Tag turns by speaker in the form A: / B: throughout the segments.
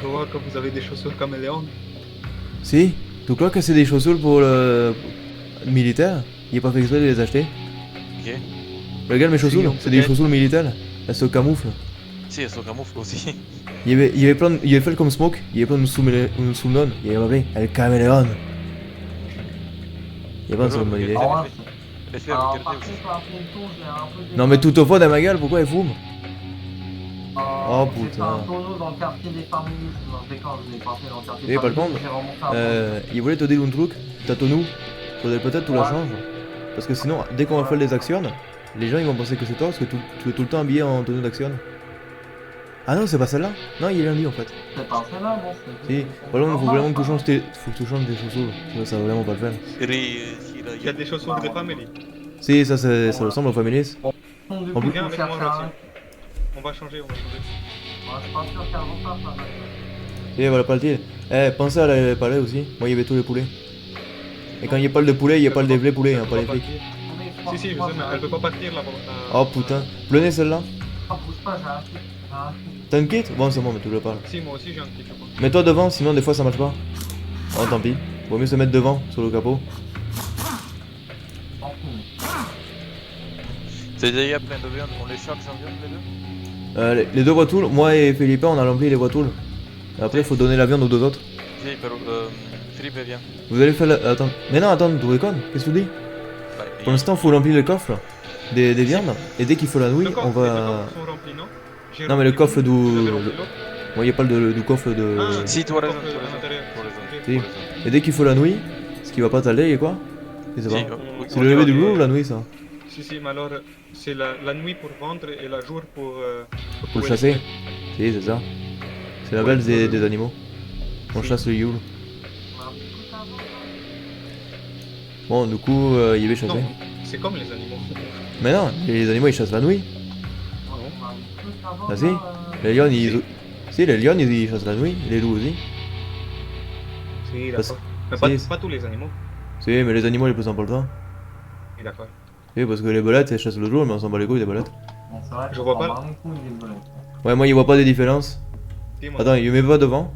A: je vois que vous avez des chaussures caméléon.
B: Si, tu crois que c'est des chaussures pour le militaire? Il est pas fait exprès de les acheter.
C: Ok.
B: Regarde mes
A: Si,
B: chaussures,
A: on
B: c'est des
A: peut-être.
B: chaussures militaires. Elles se camouflent.
C: Si, elles sont camoufles aussi.
B: Il y avait plein de, il y avait fait comme Smoke, il y avait plein de sous-noms. Il y avait El Caméléon. Il y a pas de
C: Bonjour,
B: bonne idée.
C: regardez.
D: Ah ouais,
C: Les
D: c'est-
C: fleurs,
D: alors,
C: regardez
D: par
C: aussi.
D: contre, la photo, je l'ai un peu
B: Non mais
D: dépassé.
B: tout au fond de ma gueule, pourquoi elle fume? Oh,
D: J'ai fait
B: putain.
D: un tonneau dans le quartier des familles, non, je déconne, je l'ai pas fait dans le quartier
B: Et
D: des
B: par
D: familles,
B: contre,
D: j'ai remonté un peu.
B: il voulait te dire un truc, ta tenue, faudrait peut-être tout la
D: Ouais.
B: changer. Parce que sinon, dès qu'on va faire les actions, les gens ils vont penser que c'est toi parce que tu es tout le temps habillé en tenue d'action. Ah non, c'est pas celle-là. Non, il est lundi en fait.
D: C'est pas celle-là, bon, c'est...
B: Si, par contre, faut vraiment que tu changes tes, faut que tu changes tes chaussures. Sinon, ça va vraiment pas le faire.
A: Il y a des chaussures de famille.
B: Si, ça ressemble aux families.
D: Du
B: En
D: coup,
B: plus-
D: il
A: Viens
D: faut
A: avec
D: chercher
A: moi,
D: un...
A: Roxy. On va changer, on va changer.
D: Ouais, je suis pas sûr qu'elle repasse, là.
B: Et voilà, pas le dire. Eh, pensez à la palais aussi. Moi, il y avait tous les poulets. Et quand il y a pas de poulet, il y a pas des vrais poulets, hein, pas les flics.
A: Si, si, je sais, mais elle peut pas partir là-bas.
B: Oh putain, prenez celle-là.
D: Ah, bouge pas, j'ai un truc.
B: T'as une kit? Bon, c'est bon, mais tu le parles.
A: Si, moi aussi j'ai un petit, je pense.
B: Mets-toi devant, sinon des fois ça marche pas. Oh, tant pis. Vaut mieux se mettre devant, sur le capot.
C: C'est déjà plein de viande, on les charge en viande les deux?
B: Les deux voitures, moi et Philippe, on a rempli les voitures. Après, il faut donner la viande aux deux autres.
C: Si, pero Philippe viens.
B: Vous allez faire la... Attends. Mais non, attends, tu déconnes. Qu'est-ce que tu dis?
C: Bah,
B: Pour l'instant, il faut remplir le coffre des viandes. Et dès qu'il faut la nouille,
A: Le coffre,
B: on
A: les deux
B: va...
A: coffres sont remplis, non? J'ai
B: Non, mais le
A: rempli
B: coffre
A: l'autre,
B: du-
A: vous avez rempli l'autre.
B: Moi, il a pas du coffre de...
A: Ah,
C: Si, toi
A: le
C: raison,
A: coffre
C: tu as
A: à
C: raison.
A: l'intérieur.
C: Tu as raison.
A: Ok.
B: Si.
C: Tu as raison.
B: Et dès qu'il faut la nouille, ce qui va pas tarder, et quoi? Je sais
C: Si,
B: pas.
C: oui,
B: C'est
C: on
B: le lever
C: ira
B: du
C: du-
B: jour ou la nuit, ça?
A: Si, si, mais alors c'est la nuit pour vendre et la jour pour.
B: Pour le chasser? Si, c'est ça. C'est la belle des animaux. On
A: Si.
B: chasse le Yule. Bon, du coup, il va chasser.
A: Non, c'est comme les animaux.
B: Mais non, les animaux ils chassent la nuit. Ah si, les lions ils... Si, les lions ils chassent la nuit, les loups aussi.
A: Si,
B: Parce-
A: d'accord. Mais pas,
B: si.
A: pas tous les animaux.
B: Si, mais les animaux ils plus pas le temps.
A: Oui, d'accord.
B: Si, parce que les belettes elles chassent le jour, mais on s'en bat les couilles des belettes.
A: Je vois pas.
B: Ouais, moi il voit pas des différences.
A: Dis-moi,
B: Attends, il met pas devant.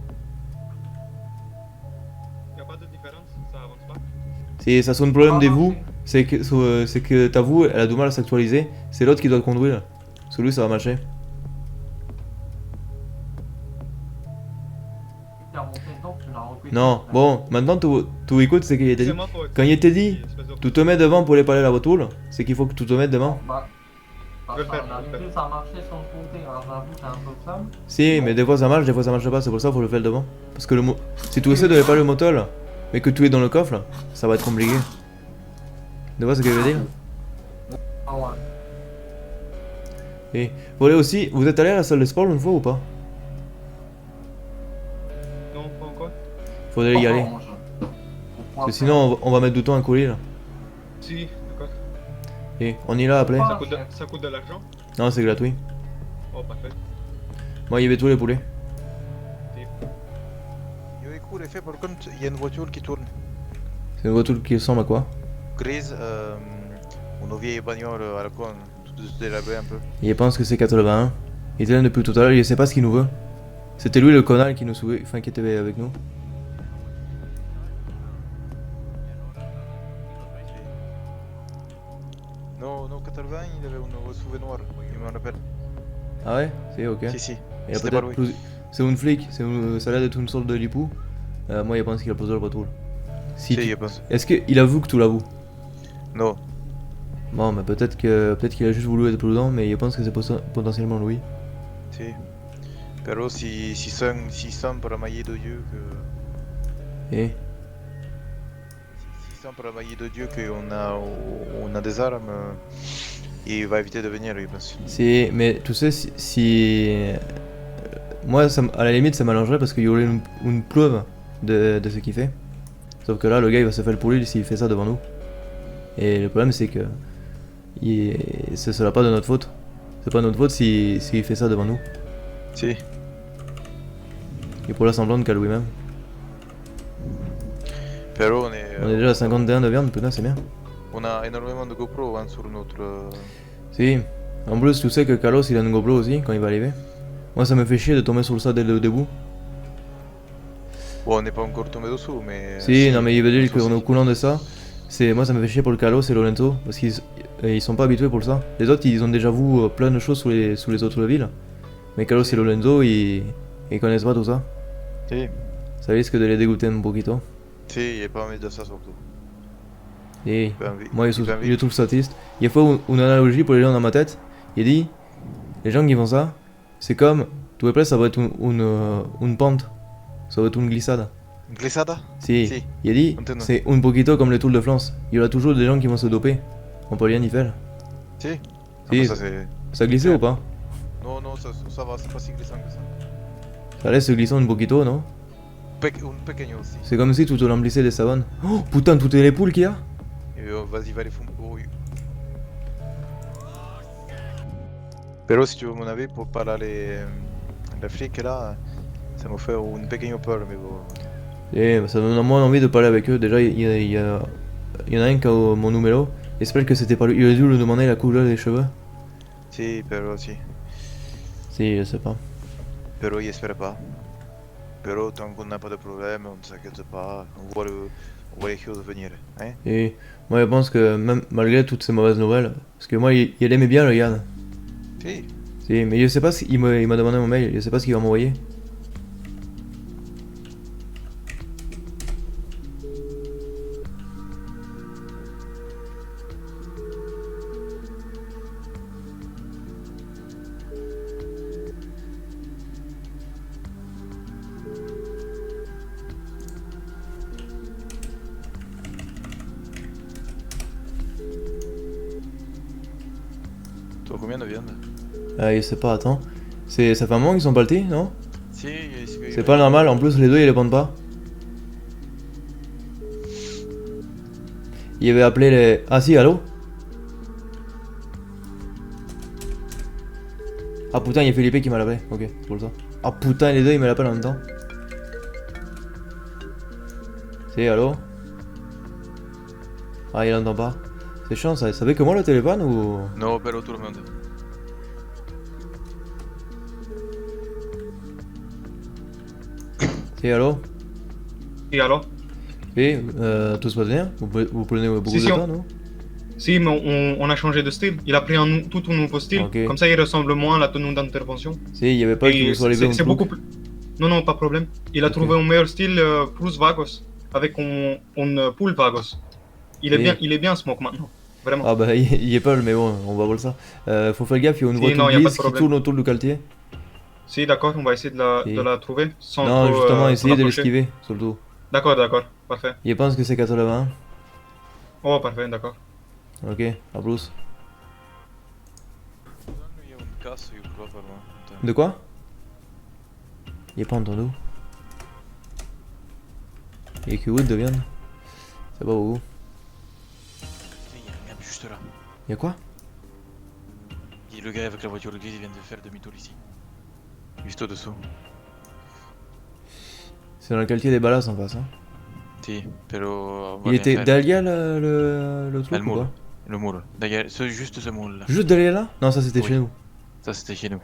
A: y a pas de différence, ça avance pas.
B: Si, ça son problème des vous, c'est que ta vous elle a du mal à s'actualiser. C'est l'autre qui doit le conduire. Celui ça va marcher. Non, bon, maintenant tu écoutes ce qu'il a dit.
A: C'est ma faute.
B: Quand il était dit,
A: espèce de-
B: tu te mets devant pour aller parler à la voiture, c'est qu'il faut que tu te mettes devant.
A: Je vais le faire, je vais le
D: D'habitude, ça marchait sans compter, alors j'avoue, c'est un peu flamme.
B: Si, mais des fois ça marche, des fois ça marche pas, c'est pour ça qu'il faut le faire devant. Parce que si tu essaies de réparer le moteur, là, mais que tu es dans le coffre, là, ça va être compliqué. Tu vois ce que je veux dire?
D: Ah ouais.
B: Et vous voulez aussi, vous êtes allé à la salle de sport une fois ou pas?
A: Non, pas encore.
B: Faudrait y aller. Parce que sinon on va mettre du temps à courir là.
A: Si, d'accord.
B: Et on y là après?
D: Ah.
A: Ça coûte de l'argent?
B: Non, c'est gratuit.
A: Oh, parfait.
B: Moi il y avait tous les poulets.
C: Yo, écoute, les faits, par contre, il y a une voiture qui tourne.
B: C'est une voiture qui ressemble à quoi?
C: Grise, une vieille bagnole à la con, toute délabée un peu.
B: Il pense que c'est 81. Il était là depuis tout à l'heure, il sait pas ce qu'il nous veut. C'était lui le connard qui nous sauvait, enfin qui était avec nous.
C: Non, non, 80, il avait une SUV noire, il me rappelle.
B: Ah ouais? C'est ok.
C: Si, si.
B: Il y a
C: C'était
B: peut-être
C: pas lui.
B: plus... C'est un flic, ça a l'air d'être une sorte de lipou. Moi, il pense qu'il a posé le retour. Si
C: Si,
B: tu-
C: je pense.
B: Est-ce qu'il avoue que tu l'avoues?
C: Non.
B: Bon, mais peut-être qu'il a juste voulu être prudent, mais il pense que c'est potentiellement lui.
C: Si. Pero si sont pour la maille de Dieu que...
B: Et
C: Si sont pour la maille de Dieu on a des armes, il va éviter de venir, je pense.
B: mais tu sais, moi, à la limite, ça m'arrangerait parce qu'il y aurait une preuve de ce qu'il fait. Sauf que là, le gars, il va se faire le pourrir s'il fait ça devant nous. Et le problème, c'est que ce sera pas de notre faute. C'est pas notre faute s'il fait ça devant nous.
C: Si.
B: Et pour la semblante qu'à lui-même.
C: Pero
B: On est déjà à 51 de viande, putain, c'est bien.
C: on a énormément de GoPro hein, sur notre...
B: Si. En plus, tu sais que Carlos, il a une GoPro aussi quand il va arriver. Moi, ça me fait chier de tomber sur le dès le début.
C: Bon, on n'est pas encore tombé dessous, mais...
B: Si, non mais il veut dire
C: ça,
B: qu'on est au
C: c'est-
B: courant de ça. Moi ça me fait chier pour le Carlos et Lorenzo, parce ils sont pas habitués pour ça. Les autres ils ont déjà vu plein de choses sous les autres villes. Mais Carlos et Lorenzo ils connaissent pas tout ça.
C: Si,
B: Ça risque de les dégoûter un poquito.
C: si, il a pas envie de ça surtout.
B: Et
C: Pas envie.
B: moi
C: Il a envie.
B: je trouve ça triste. Il faut une analogie pour les gens dans ma tête. Il dit, les gens qui font ça, c'est comme, tout près ça va être une pente. Ça va être une glissade.
C: Une glissada?
B: Si,
C: Si.
B: il a dit,
C: Entiendo.
B: c'est un poquito comme le Tour de France. Il y aura toujours des gens qui vont se doper. On peut rien y faire.
C: Si.
B: Si.
C: Ah, bah, ça c'est...
B: Ça glissait ou pas?
C: Non, non, ça va, c'est pas si glissant que ça.
B: Ça laisse glissant un poquito, non?
C: Un pequeño aussi.
B: C'est comme si tu te remplissais des savonnes. Oh putain, toutes les poules qu'il y a?
C: Et vas-y, va les fumer. Oh, oui. Pero si tu veux mon avis, pour parler les flics là, ça me fait une pequeño peur, mais bon.
B: Et ça me donne moins envie de parler avec eux. Déjà, il y en a un qui a mon numéro. J'espère que c'était pas lui. Il aurait dû lui demander la couleur des cheveux.
C: Si, pero si.
B: Si, je sais pas.
C: Pero il espère pas. Pero tant qu'on n'a pas de problème, on ne s'inquiète pas, on voit les choses venir. Hein?
B: Et moi, je pense que même malgré toutes ces mauvaises nouvelles, parce que moi, il aimait bien le Yann.
C: Si.
B: Si, mais je sais pas il m'a demandé mon mail. Je sais pas ce qu'il va m'envoyer.
C: Tu as combien de viande?
B: Je sais pas, attends. Ça fait un moment qu'ils sont partis, non?
C: Si,
B: C'est pas normal, en plus les deux ils répondent pas. Il avait appelé les... Ah si, allô? Ah putain, il y a Felipe qui m'a appelé. Ok, c'est pour ça. Ah putain, les deux ils me l'appellent en même temps. Si, allô? Ah, il entend pas. C'est chiant ça. Ça fait que moi le téléphone ou...
C: Non, pero tout le monde.
B: Si, allô?
A: Et alors?
B: Oui, tout se passe bien? Vous prenez beaucoup
A: Si,
B: de
A: si,
B: temps, non?
A: Si, mais on a changé de style. Il a pris tout un nouveau style.
B: Ok.
A: Comme ça, il ressemble moins à la tenue d'intervention.
B: Si, il y avait pas qui
A: Et
B: vous soit arrivé un
A: c'est
B: truc.
A: beaucoup plus... Non, non, pas de problème. Il a
B: Ok.
A: trouvé un meilleur style plus Vagos, avec un pool Vagos. Il
B: Et-
A: est bien Smoke maintenant. Vraiment.
B: Ah bah il y est pas, mais bon, on va voir ça. Faut faire gaffe, il y a une
A: Si,
B: voiture
A: non, y a pas de
B: grise qui
A: problème.
B: tourne autour du quartier.
A: Si, d'accord, on va essayer
B: Si.
A: de la trouver sans
B: Non,
A: trop,
B: justement, essayez de
A: l'approcher.
B: l'esquiver, surtout.
A: D'accord, d'accord, parfait.
B: Il pense que c'est 81.
A: Oh, parfait, d'accord.
B: Ok, à plus.
C: Il y a une casse, je crois, pas loin. Attends.
B: De quoi? Il est pas entendu. Il y a que wood de viande. C'est pas beaucoup.
C: Il y a un gars juste là.
B: Il y a quoi?
C: Et le gars avec la voiture grise, il vient de faire demi-tour ici. Juste au-dessous.
B: C'est dans le quartier des Ballas en face. Hein.
C: Si, pero...
B: Il était derrière le truc
C: Le
B: ou
C: moule.
B: pas?
C: Le moule. D'ailleurs, juste ce moule là.
B: Juste derrière là? Non, ça c'était
C: Oui.
B: chez nous.
C: Ça c'était chez nous.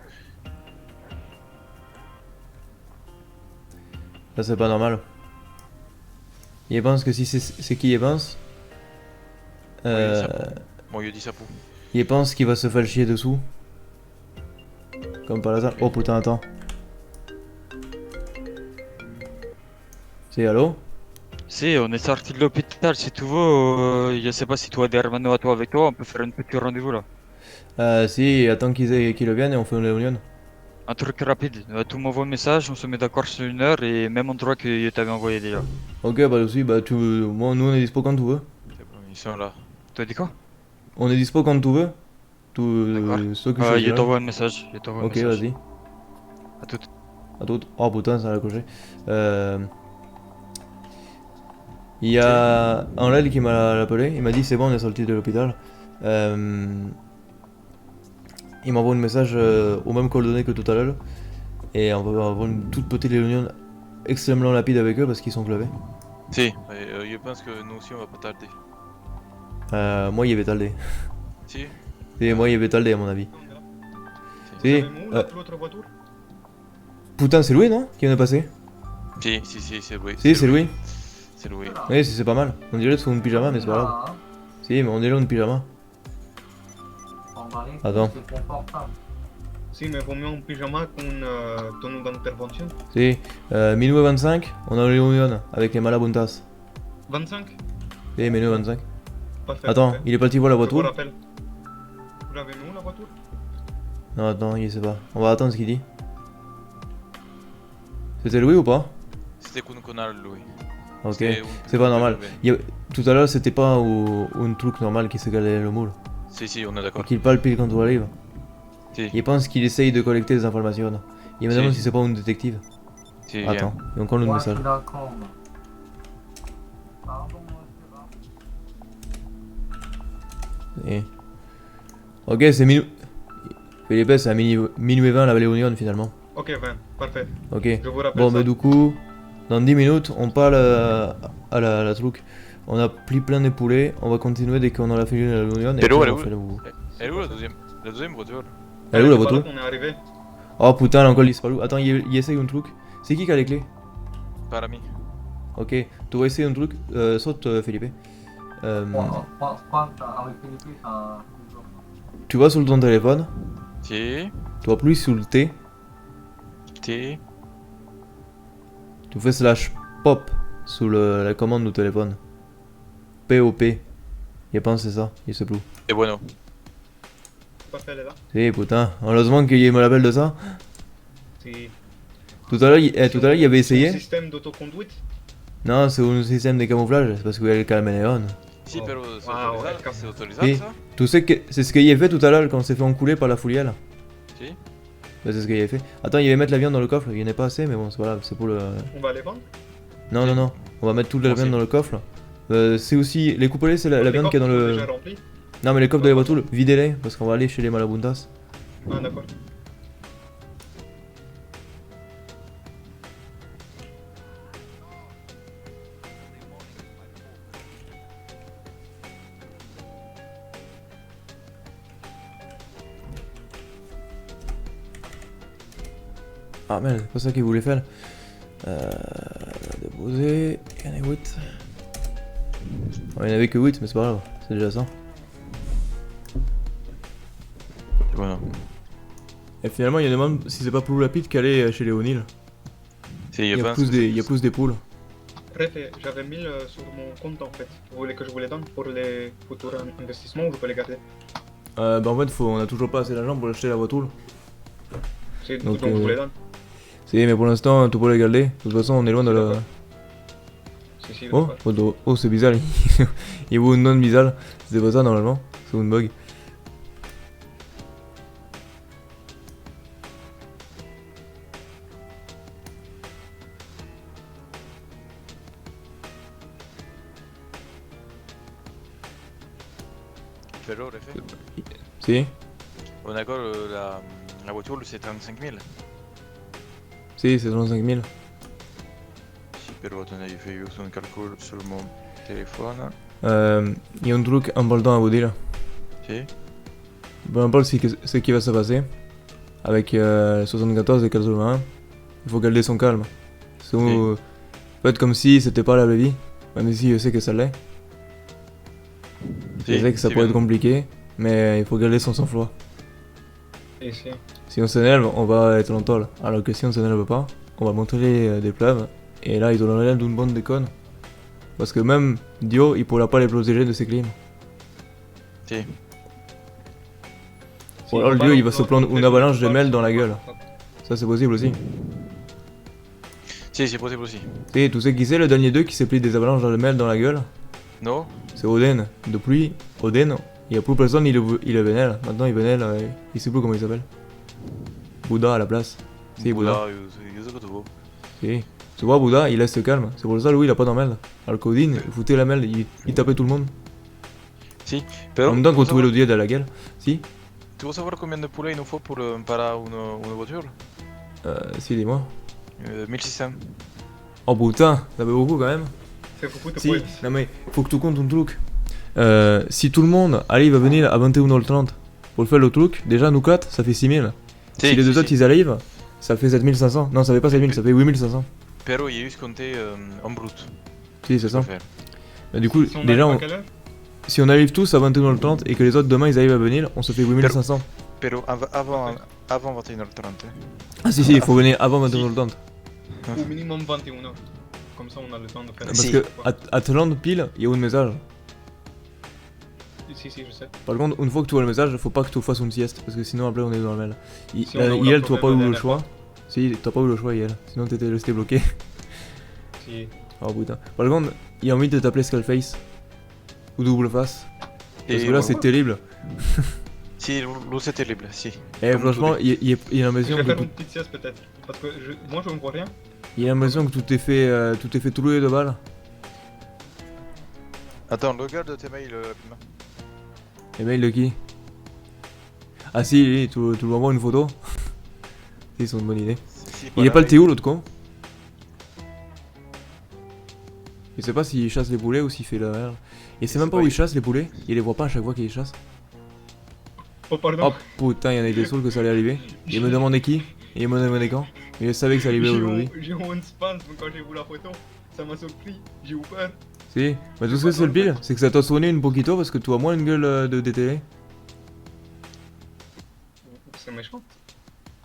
B: Ça c'est pas normal. Il pense que si c'est qui il pense.
C: ça Bon, il a dit ça pour.
B: Il pense qu'il va se faire chier dessous. Comme par hasard. Oh putain, attends. C'est allô?
E: Si, on est sorti de l'hôpital, si tu veux, je sais pas si toi, des hermanos à toi avec toi, on peut faire un petit rendez-vous là.
B: Si, attends qu'ils reviennent et on fait une réunion.
E: Un truc rapide, tu m'envoies un message, on se met d'accord sur une heure et même endroit que je t'avais envoyé déjà.
B: Ok, bah aussi, bah moi, nous on est dispo quand tu veux.
C: C'est bon, ils sont là.
E: Tu as dit quoi?
B: On est dispo quand tu veux.
E: D'accord.
B: C'est toi qui
E: Je
B: choisiras.
E: t'envoie un message, je t'envoie un
B: Ok,
E: message.
B: vas-y.
E: À tout.
B: À tout. Oh putain, ça a raccroché. Il y a Anlel qui m'a appelé, il m'a dit c'est bon, on est sorti de l'hôpital. Il m'envoie un message au même coordonnées que tout à l'heure. Et on va avoir une toute petite réunion extrêmement rapide avec eux parce qu'ils sont clavés.
C: Si, je pense que nous aussi on va pas tarder.
B: Moi, il y avait tardé.
C: Si?
B: Et moi, il y avait tardé à mon avis.
A: Vous
B: Si,
A: savez où, l'autre voiture?
B: Putain, c'est Louis, non? Qui vient de passer?
C: Si, c'est Louis.
B: Si, c'est Louis.
C: C'est Louis.
B: Oui, c'est pas mal. On dirait son pyjama, mais c'est pas grave.
D: Hein,
B: Si, mais on dirait un pyjama.
D: emballé,
B: Attends.
D: c'est confortable.
A: Si, mais vaut mieux un pyjama qu'un tonneau d'intervention.
B: Si, minuit 25, on a les réunion avec les malabuntas.
A: 25.
B: Si, minuit 25.
A: Parfait.
B: Attends,
A: parfait.
B: il est parti voir la
A: Je vous
B: voiture.
A: rappelle. Vous l'avez mis où la voiture?
B: Non, attends, il sait pas. On va attendre ce qu'il dit. C'était Louis ou pas?
C: C'était Kunkunal, Louis.
B: Ok,
C: C'était
B: c'est pas normal.
C: Louis.
B: Tout à l'heure, c'était pas un truc normal qui se galait le moule.
C: Si, on est
B: Et
C: d'accord.
B: qu'il palpite quand on arrive.
C: Si,
B: Il pense qu'il essaye de collecter des informations. Il me
C: Si.
B: demande si c'est pas un détective.
C: si,
B: Attends, il y a encore le
D: Moi,
B: message.
D: je suis d'accord. Pardon, c'est
B: Et... Ok, c'est minuit. Philippe, c'est à minuit 20 la Léonion finalement.
A: Ok, 20. Parfait.
B: Ok.
A: Je vous rappelle
B: Bon,
A: ça.
B: mais du coup, dans 10 minutes, on parle à la truc. On a pris plein de poulets, on va continuer dès qu'on aura fini la Léonion.
C: Elle est où, elle est
B: on
C: où
B: fait le...
C: Elle est où la deuxième voiture?
B: Elle est où la
A: C'est pas là
B: voiture?
A: qu'on est arrivé.
B: Oh putain, elle a encore disparu. Attends, il essaye un truc. C'est qui a les clés?
C: Par ami.
B: Ok, tu vas essayer un truc. Saute, Philippe.
D: avec Philippe, ça.
B: Tu vas sur ton téléphone,
C: Si,
B: tu appuies sur le T,
C: si.
B: tu fais slash pop sur la commande du téléphone. POP. Il pense c'est ça, il sait plus.
C: Et bueno.
A: Parfait, elle est là.
B: Si putain, heureusement qu'il me rappelle de ça.
A: Si.
B: Tout à l'heure, il avait
A: Un
B: essayé.
A: système d'autoconduite.
B: Non, c'est un système de camouflage, c'est parce qu'il y a le caméléon.
C: Si,
A: Oh.
C: pero c'est
A: Ah,
C: autorisado,
A: ouais,
C: c'est autorisado
B: Si.
C: ça?
B: Tu sais que c'est ce qu'il a fait tout à l'heure quand on s'est fait encouler par la foulière.
C: Si.
B: Bah, c'est ce qu'il a fait. Attends, il va mettre la viande dans le coffre, il y en a pas assez, mais bon, c'est pas grave, c'est pour le.
A: On va les vendre.
B: Non, non, non, on va mettre toute la
C: Bon,
B: viande
C: c'est-
B: dans le coffre. C'est aussi. Les coupolets, c'est la
A: Les
B: viande qui est dans
A: coffres sont
B: le.
A: déjà remplis.
B: Non, mais les coffres de la voiture, videz-les, parce qu'on va aller chez les malabundas.
A: Ah, d'accord.
B: Ah merde, c'est pas ça qu'il voulait faire. Déposer. Il y en a 8. Il y en avait que 8, mais c'est pas grave, c'est déjà ça.
C: Et bueno.
B: Et finalement, il y a demande si c'est pas plus rapide qu'aller chez les O'Neill.
C: Si,
B: Il y a
C: pense
B: plus
C: que
B: des,
C: c'est-
B: il y a plus des poules.
A: Bref, j'avais 1000 sur mon compte en fait. Vous voulez que je vous les donne pour les futurs investissements ou je peux les garder?
B: Bah en fait, on a toujours pas assez d'argent pour acheter la voiture.
A: C'est
B: Donc,
A: donc je vous les donne.
B: Si, mais pour l'instant, tu peux les garder. De toute façon, on est loin de la.
A: Si,
B: Oh,
A: d'accord.
B: oh, c'est bizarre. Il y a un nom bizarre. C'est pas ça normalement. C'est un bug.
C: Pero, le fait.
B: Si,
C: On est d'accord, la voiture c'est 35 000.
B: si, c'est 35 000.
C: Si, pero attendez, il fait juste un calcul sur mon téléphone.
B: Il y a un truc important à vous dire.
C: Si.
B: Peu importe ce qui va se passer avec 74 et 81, il faut garder son calme. Faites comme si c'était pas la vraie vie, même si je sais que ça l'est. Je sais que ça
C: si,
B: peut
C: bien.
B: être compliqué, mais il faut garder son sang-froid.
A: Ici.
B: Si on s'énerve, on va être en tôle. Alors que si on s'énerve pas, on va montrer des preuves, et là ils auront l'air d'une bonne déconne. Parce que même Dio, il pourra pas les protéger de ses crimes.
C: Si.
B: Ou alors Dio, il va se prendre une avalanche de mails dans la gueule. Ça c'est possible aussi.
C: Si, c'est possible aussi.
B: Tu sais qui c'est le dernier d'eux qui s'est pris des avalanches de mails dans la gueule?
C: Non?
B: C'est Oden. Depuis Oden, il n'y a plus personne, il est vénère. Maintenant il vénère, il sait plus comment il s'appelle. Bouddha à la place. Si, Bouddha. Si. Tu vois, Bouddha, il laisse calme. C'est pour ça, lui, il a pas d'emmerde. Alors qu'Odin, il foutait la merde, il tapait tout le monde.
C: Si.
B: En
C: Pero,
B: même temps qu'on
C: tu
B: trouvait le dieu de la gueule. Si.
C: veux savoir combien de poulets il nous faut pour parer une voiture?
B: Si, dis-moi.
C: 1600.
B: Oh putain, ça fait beaucoup quand même.
A: C'est beaucoup de
B: Si,
A: points.
B: non mais, faut que tu comptes un truc. Si tout le monde arrive à venir à 21h30 pour faire le truc, déjà nous 4, ça fait 6000. Si les deux autres ils arrivent, ça fait 7500. Non, ça fait pas 7000, ça fait 8500.
C: Pero il y a eu ce compté en brut.
B: Si, c'est
C: Je peux
B: ça.
C: faire.
B: Bah, du coup,
A: Si on
B: déjà,
A: arrive à quelle heure?
B: si on arrive tous à 21h30 et que les autres demain ils arrivent à venir, on se fait 8500.
C: Pero avant 21h30.
B: Ah si, si, il faut venir avant 21h30.
A: Au minimum 21h. Comme ça, on a le temps de faire.
B: Parce
C: Si.
B: que à Atlante, pile, il y a un message.
A: Si, si, je sais.
B: Par contre, une fois que tu vois le message, faut pas que tu fasses une sieste parce que sinon après on est dans le mal.
A: Si on a eu
B: Yel,
A: la
B: tu as pas
A: problème
B: eu
A: la
B: le
A: dernière
B: choix. Si, t'as pas eu le choix, Yel. Sinon t'étais resté bloqué.
A: Si.
B: Oh putain. Par contre, il a envie de t'appeler Skullface. Ou Double Face. Parce que là, c'est terrible.
C: Si, l'eau c'est terrible, si.
B: Et
C: Comme
B: franchement,
C: tout
B: il y a
A: Je
B: l'impression
A: vais
B: que
A: faire
B: tout-
A: une petite sieste peut-être. Parce que moi, je ne vois rien.
B: il y a l'impression que tout est fait trouler de balles.
C: Attends, regarde tes mails rapidement.
B: Les mails de qui? Ah si, tu lui envoies une photo. C'est une bonne idée.
C: Si,
B: Il est pas le
C: mail.
B: Théo l'autre con. Je sais pas s'il chasse les poulets ou s'il fait la merde. Et c'est même pas où il chasse les poulets, il les voit pas à chaque fois qu'il les chasse.
A: Oh, pardon.
B: Oh putain, il y en a des saules que ça allait arriver. Il me demandait qui, et il me demandait quand. Il savait que ça arrivait aujourd'hui.
A: J'ai eu un spasme quand j'ai vu la photo. Ça m'a surpris. J'ai eu peur.
B: Si, mais tout ce que c'est le pire, c'est que ça t'a sonné une poquito parce que tu as moins une gueule de DTV.
A: C'est méchant.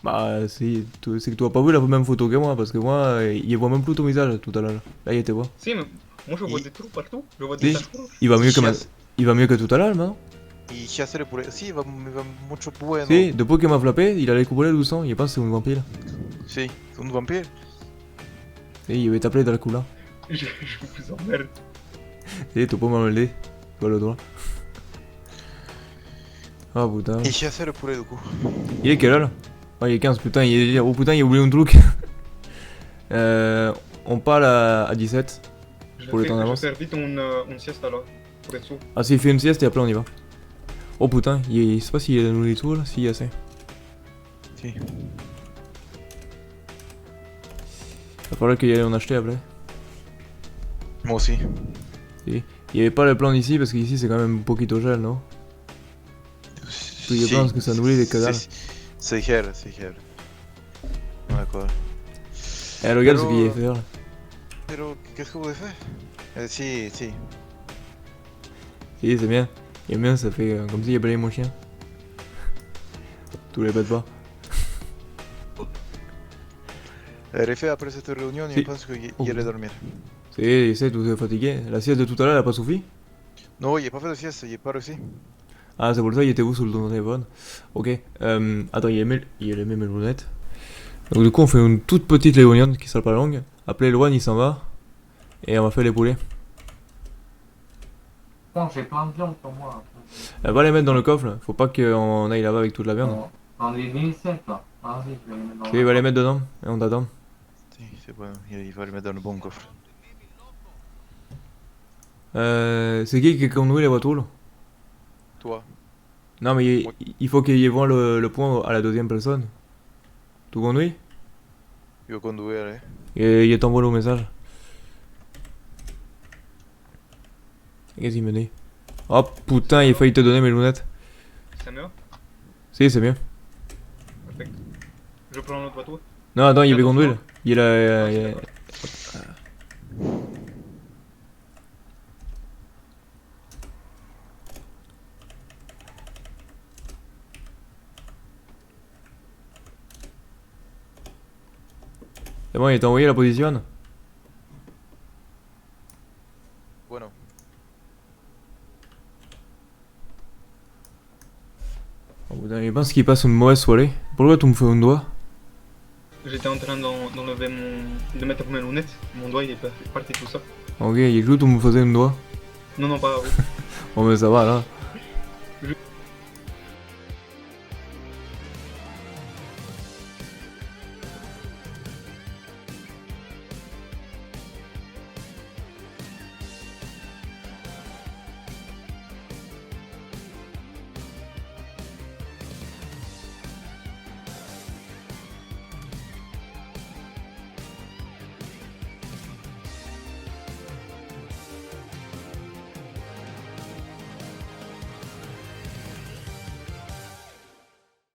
B: Bah si, c'est que tu as pas vu la même photo que moi parce que moi, il voit même plus ton visage tout à l'heure. Là, il était voir.
A: Si, mais moi je vois des trous partout. Je vois des
B: Si.
A: taches rouges.
B: Il va mieux que
C: chasse-
B: il va mieux que tout à l'heure, non?
C: Il chasse les poulets. Si, il va mucho bueno.
B: Si, depuis qu'il m'a flappé, il allait couper doucement, il pense que c'est un vampire.
C: Si, c'est un vampire.
B: Si, il va t'appeler Dracula.
A: Je vous emmerde.
B: Si, tu peux m'emmener, tu as le droit. Ah putain.
C: Il chasse les poulets du coup.
B: Il est quelle heure? Oh, il est 15, putain, oh putain, il a oublié un truc. On parle à 17.
A: Je
B: Pour le temps
A: vais
B: d'avance.
A: faire vite une sieste alors. Pour être sûr.
B: Ah, s'il fait une sieste et après on y va. Oh putain, je sais pas s'il y a de la nourriture là, s'il y a assez.
C: Si.
B: Va falloir qu'il y ait en acheter après.
C: Moi aussi.
B: Il y avait pas le plan d'ici parce qu'ici c'est quand même un poquito gel, non? Il y a plein que ça nourrit les cadavres.
C: C'est clair, c'est clair. D'accord.
B: Eh, regarde ce
C: Pero-
B: qu'il y a fait là.
C: Pero, qu'est-ce que vous avez fait Si, si.
B: Si, c'est bien. Il est bien, ça fait comme s'il y a balayé mon chien. Tu les bêtes pas.
C: Refait après cette réunion,
B: Si.
C: il pense qu'il
B: Oh.
C: allait dormir.
B: C'est, tout est fatigué. La sieste de tout à l'heure, elle a pas suffi?
C: Non, il n'a pas fait de sieste, il n'est pas réussi.
B: Ah, c'est pour ça, il était où sur le téléphone? Ok. Attends, il a aimé mes lunettes. Donc du coup, on fait une toute petite léonienne qui sera pas longue. Après, Loan, il s'en va. Et on va faire les poulets.
D: Bon, j'ai plein de viande pour moi.
B: Elle va les mettre dans le coffre, là. Faut pas qu'on aille là-bas avec toute la viande.
D: J'en ai 1007 là. Vas-y, je vais les mettre dans
B: Ok, il va les mettre dedans. Et on t'attend.
C: Si, c'est bon, il va le mettre dans le bon coffre.
B: C'est qui conduit les voitures là?
C: Toi,
B: Non, mais
C: Oui.
B: il faut qu'il y ait le point à la deuxième personne. Tu conduis?
C: il va conduire, allez.
B: Et il t'envoie le message. Qu'est-ce qu'il me dit? Oh putain, il a failli te donner mes lunettes.
A: C'est mieux.
B: Si, c'est bien.
A: Perfect. Je prends l'autre voiture.
B: Non, attends, il va
A: Attends,
B: conduire.
A: attends.
B: Il a. C'est bon, il t'a envoyé la position?
C: Bueno,
B: Oh putain, il pense qu'il passe une mauvaise soirée. Pourquoi tu me fais un doigt?
A: J'étais en train d'enlever de mettre mes lunettes. Mon doigt il est parti tout ça.
B: Ok, il est cru que tu me faisais un doigt.
A: Non, non, pas.
B: Bon, mais ça va là.